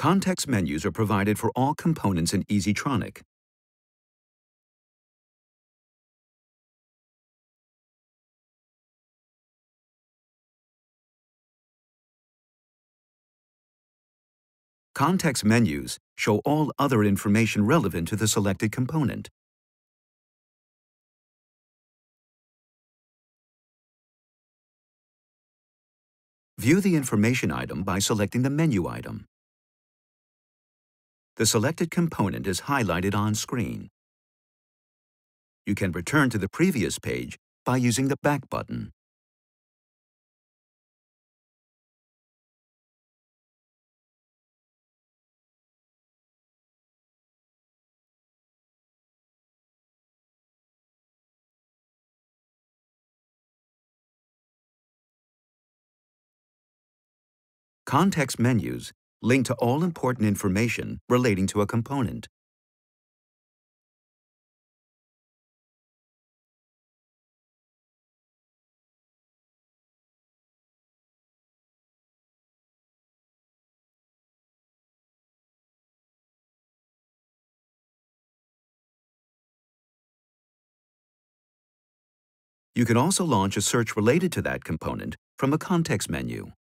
Context menus are provided for all components in ESItronic. Context menus show all other information relevant to the selected component. View the information item by selecting the menu item. The selected component is highlighted on screen. You can return to the previous page by using the back button. Context menus link to all important information relating to a component. You can also launch a search related to that component from a context menu.